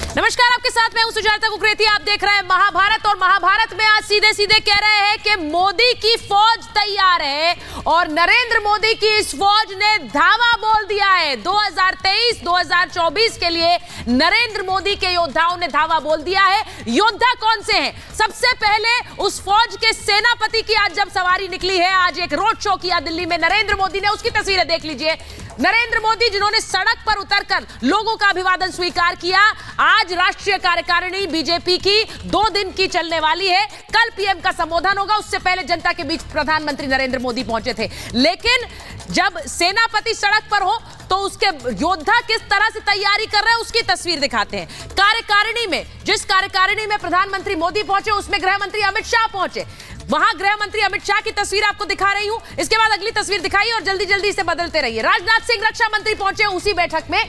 नमस्कार, आपके साथ मैं हूं सुजाता कुकरेती। आप देख रहे हैं महाभारत और महाभारत में आज सीधे सीधे कह रहे हैं कि मोदी की फौज तैयार है और नरेंद्र मोदी की इस फौज ने धावा बोल दिया है। 2023-2024 के लिए नरेंद्र मोदी के योद्धाओं ने धावा बोल दिया है। योद्धा कौन से हैं? सबसे पहले उस फौज के सेनापति की आज जब सवारी निकली है, आज एक रोड शो किया दिल्ली में नरेंद्र मोदी ने, उसकी तस्वीरें देख लीजिए। नरेंद्र मोदी जिन्होंने सड़क पर उतरकर लोगों का अभिवादन स्वीकार किया। आज राष्ट्रीय कार्यकारिणी बीजेपी की 2 दिन की चलने वाली है। कल पीएम का संबोधन होगा, उससे पहले जनता के बीच प्रधानमंत्री नरेंद्र मोदी पहुंचे थे। लेकिन जब सेनापति सड़क पर हो तो उसके योद्धा किस तरह से तैयारी कर रहे हैं उसकी तस्वीर दिखाते हैं। कार्यकारिणी में, जिस कार्यकारिणी में प्रधानमंत्री मोदी पहुंचे उसमें गृह मंत्री अमित शाह पहुंचे। वहां गृह मंत्री अमित शाह की तस्वीर आपको दिखा रही हूं। इसके बाद अगली तस्वीर दिखाइए और जल्दी जल्दी इसे बदलते रहिए। राजनाथ सिंह रक्षा मंत्री पहुंचे उसी बैठक में।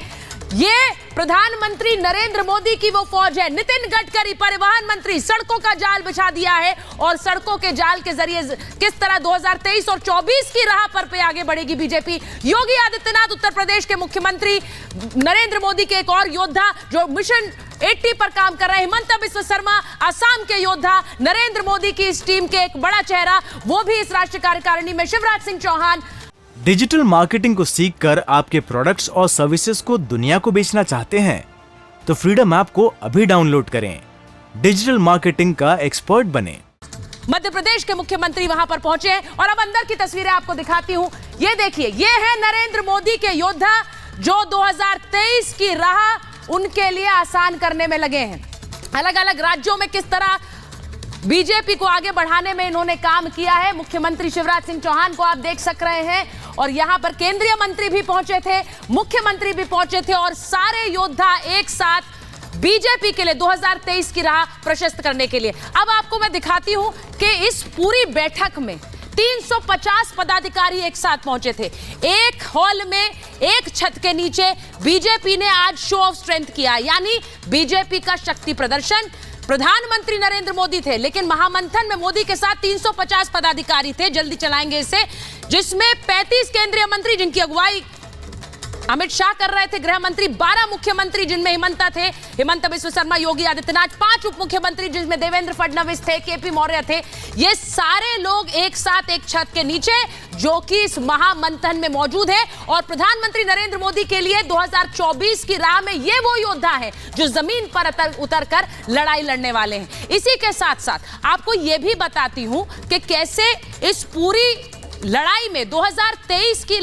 ये प्रधानमंत्री नरेंद्र मोदी की वो फौज है। नितिन गडकरी परिवहन मंत्री सड़कों का जाल बिछा दिया है और सड़कों के जाल के जरिए किस तरह 2023 और 24 की राह पर पे आगे बढ़ेगी बीजेपी। योगी आदित्यनाथ उत्तर प्रदेश के मुख्यमंत्री, नरेंद्र मोदी के एक और योद्धा जो मिशन 80 पर काम कर रहे हैं, हिमंता बिस्वा शर्मा असम के योद्धा, नरेंद्र मोदी की इस टीम के एक बड़ा चेहरा, वो भी इस राष्ट्रीय कार्यकारिणी में, शिवराज सिंह चौहान। डिजिटल मार्केटिंग को सीखकर आपके प्रोडक्ट्स और सर्विसेज को दुनिया को बेचना चाहते हैं तो फ्रीडम ऐप को अभी डाउनलोड करें। डिजिटल मार्केटिंग का एक्सपर्ट बने। मध्य प्रदेश के मुख्यमंत्री वहां पर पहुंचे और अब अंदर की तस्वीरें आपको दिखाती हूं। ये देखिए, ये है नरेंद्र मोदी के योद्धा जो 2023 की राह उनके लिए आसान करने में लगे हैं। अलग अलग राज्यों में किस तरह बीजेपी को आगे बढ़ाने में इन्होंने काम किया है। मुख्यमंत्री शिवराज सिंह चौहान को आप देख सक रहे हैं और यहां पर केंद्रीय मंत्री भी पहुंचे थे, मुख्यमंत्री भी पहुंचे थे और सारे योद्धा एक साथ बीजेपी के लिए 2023 की राह प्रशस्त करने के लिए। अब आपको मैं दिखाती हूं कि इस पूरी बैठक में 350 पदाधिकारी एक साथ पहुंचे थे। एक हॉल में, एक छत के नीचे बीजेपी ने आज शो ऑफ स्ट्रेंथ किया, यानी बीजेपी का शक्ति प्रदर्शन। प्रधानमंत्री नरेंद्र मोदी थे, लेकिन महामंथन में मोदी के साथ 350 पदाधिकारी थे। जल्दी चलाएंगे इसे, जिसमें 35 केंद्रीय मंत्री जिनकी अगुवाई अमित शाह कर रहे थे, गृह मंत्री, 12 मुख्यमंत्री जिनमें हिमंता बिस्वा शर्मा, योगी आदित्यनाथ, 5 उप मुख्यमंत्री जिनमें देवेंद्र फडणवीस थे, केपी मौर्य थे। ये सारे लोग एक साथ एक छत के नीचे, जो कि इस महामंथन में मौजूद है। और प्रधानमंत्री नरेंद्र मोदी के लिए 2024 की राह में ये वो योद्धा है जो जमीन पर उतरकर लड़ाई लड़ने वाले हैं। इसी के साथ साथ आपको यह भी बताती हूं कि कैसे इस पूरी लड़ाई में 2023 की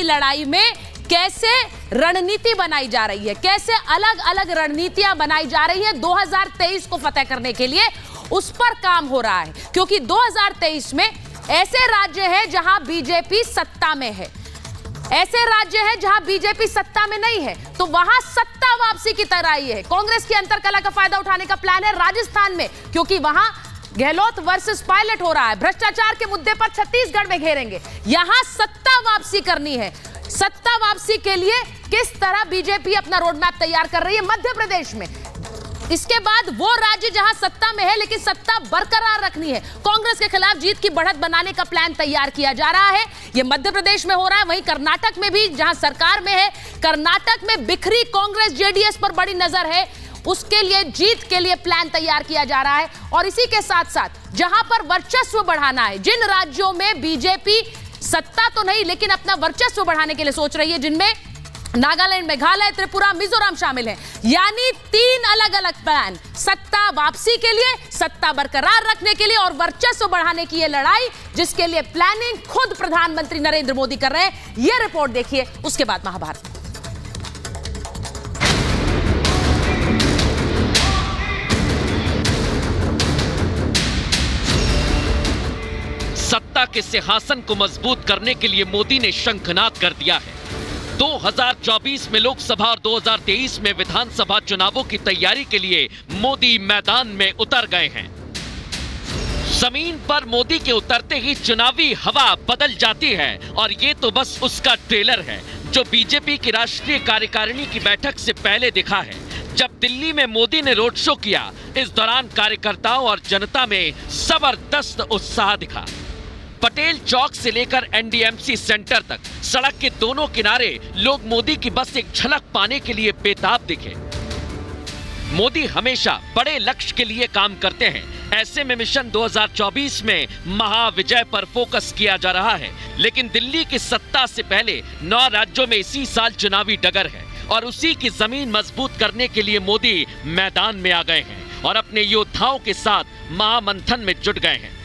लड़ाई में कैसे रणनीति बनाई जा रही है, कैसे अलग अलग रणनीतियां बनाई जा रही हैं 2023 को फतेह करने के लिए, उस पर काम हो रहा है। क्योंकि 2023 में ऐसे राज्य हैं जहां बीजेपी सत्ता में है, ऐसे राज्य हैं जहां बीजेपी सत्ता में नहीं है, तो वहां सत्ता वापसी की तैयारी है। कांग्रेस की अंतरकलह का फायदा उठाने का प्लान है राजस्थान में, क्योंकि वहां गहलोत वर्सेस पायलट हो रहा है। भ्रष्टाचार के मुद्दे पर छत्तीसगढ़ में घेरेंगे। यहां सत्ता वापसी करनी है। सत्ता वापसी के लिए किस तरह बीजेपी अपना रोड मैप तैयार कर रही है मध्य प्रदेश में। इसके बाद वो राज्य जहां सत्ता में है लेकिन सत्ता बरकरार रखनी है, कांग्रेस के खिलाफ जीत की बढ़त बनाने का प्लान तैयार किया जा रहा है। यह मध्य प्रदेश में हो रहा है, वहीं कर्नाटक में भी जहां सरकार में है, कर्नाटक में बिखरी कांग्रेस जेडीएस पर बड़ी नजर है, उसके लिए जीत के लिए प्लान तैयार किया जा रहा है। और इसी के साथ साथ जहां पर वर्चस्व बढ़ाना है, जिन राज्यों में बीजेपी सत्ता तो नहीं लेकिन अपना वर्चस्व बढ़ाने के लिए सोच रही है, जिनमें नागालैंड, मेघालय, त्रिपुरा, मिजोरम शामिल हैं, यानी 3 अलग अलग प्लान, सत्ता वापसी के लिए, सत्ता बरकरार रखने के लिए और वर्चस्व बढ़ाने की यह लड़ाई, जिसके लिए प्लानिंग खुद प्रधानमंत्री नरेंद्र मोदी कर रहे हैं। यह रिपोर्ट देखिए, उसके बाद महाभारत। सत्ता के सिंहासन को मजबूत करने के लिए मोदी ने शंखनाद कर दिया है। 2024 में लोकसभा और 2023 में विधानसभा चुनावों की तैयारी के लिए मोदी मैदान में उतर गए हैं। जमीन पर मोदी के उतरते ही चुनावी हवा बदल जाती है और ये तो बस उसका ट्रेलर है जो बीजेपी की राष्ट्रीय कार्यकारिणी की बैठक से पहले दिखा है। जब दिल्ली में मोदी ने रोड शो किया, इस दौरान कार्यकर्ताओं और जनता में जबरदस्त उत्साह दिखा। पटेल चौक से लेकर एनडीएमसी सेंटर तक सड़क के दोनों किनारे लोग मोदी की बस एक झलक पाने के लिए बेताब दिखे। मोदी हमेशा बड़े लक्ष्य के लिए काम करते हैं। ऐसे में मिशन 2024 में महाविजय पर फोकस किया जा रहा है। लेकिन दिल्ली की सत्ता से पहले 9 राज्यों में इसी साल चुनावी डगर है और उसी की जमीन मजबूत करने के लिए मोदी मैदान में आ गए हैं और अपने योद्धाओं के साथ महामंथन में जुट गए हैं।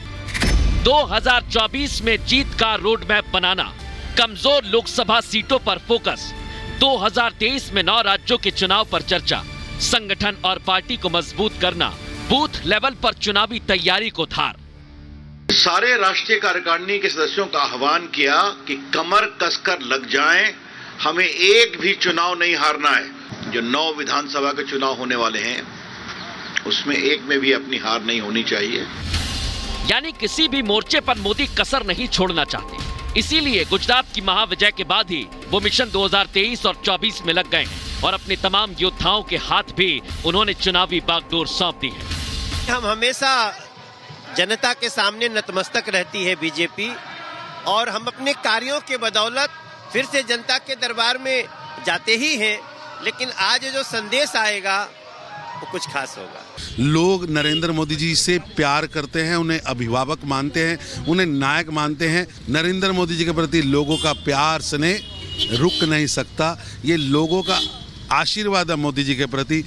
2024 में जीत का रोड मैप बनाना, कमजोर लोकसभा सीटों पर फोकस, 2023 में 9 राज्यों के चुनाव पर चर्चा, संगठन और पार्टी को मजबूत करना, बूथ लेवल पर चुनावी तैयारी को धार। सारे राष्ट्रीय कार्यकारिणी के सदस्यों का आह्वान किया कि कमर कसकर लग जाएं, हमें एक भी चुनाव नहीं हारना है। जो 9 विधानसभा के चुनाव होने वाले हैं उसमें एक में भी अपनी हार नहीं होनी चाहिए। यानी किसी भी मोर्चे पर मोदी कसर नहीं छोड़ना चाहते। इसीलिए गुजरात की महाविजय के बाद ही वो मिशन 2023 और 24 में लग गए हैं और अपने तमाम योद्धाओं के हाथ भी उन्होंने चुनावी बागडोर सौंप दी है। हम हमेशा जनता के सामने नतमस्तक रहती है बीजेपी, और हम अपने कार्यों के बदौलत फिर से जनता के दरबार में जाते ही हैं। लेकिन आज जो संदेश आएगा वो कुछ खास होगा। लोग नरेंद्र मोदी जी से प्यार करते हैं, उन्हें अभिभावक मानते हैं, उन्हें नायक मानते हैं। नरेंद्र मोदी जी के प्रति लोगों का प्यार स्नेह रुक नहीं सकता। ये लोगों का आशीर्वाद है मोदी जी के प्रति।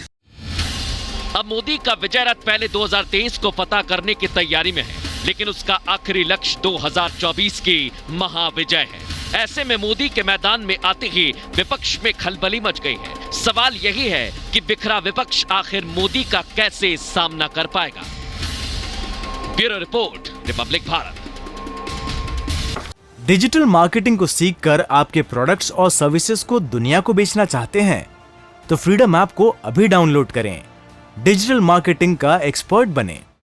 अब मोदी का विजय रथ पहले 2023 को फतह करने की तैयारी में है, लेकिन उसका आखिरी लक्ष्य 2024 की महाविजय है। ऐसे में मोदी के मैदान में आते ही विपक्ष में खलबली मच गई है। सवाल यही है कि बिखरा विपक्ष आखिर मोदी का कैसे सामना कर पाएगा। Bureau report, Republic Bharat. Digital marketing को सीखकर आपके प्रोडक्ट्स और सर्विसेज को दुनिया को बेचना चाहते हैं तो फ्रीडम ऐप को अभी डाउनलोड करें। डिजिटल मार्केटिंग का एक्सपर्ट बनें।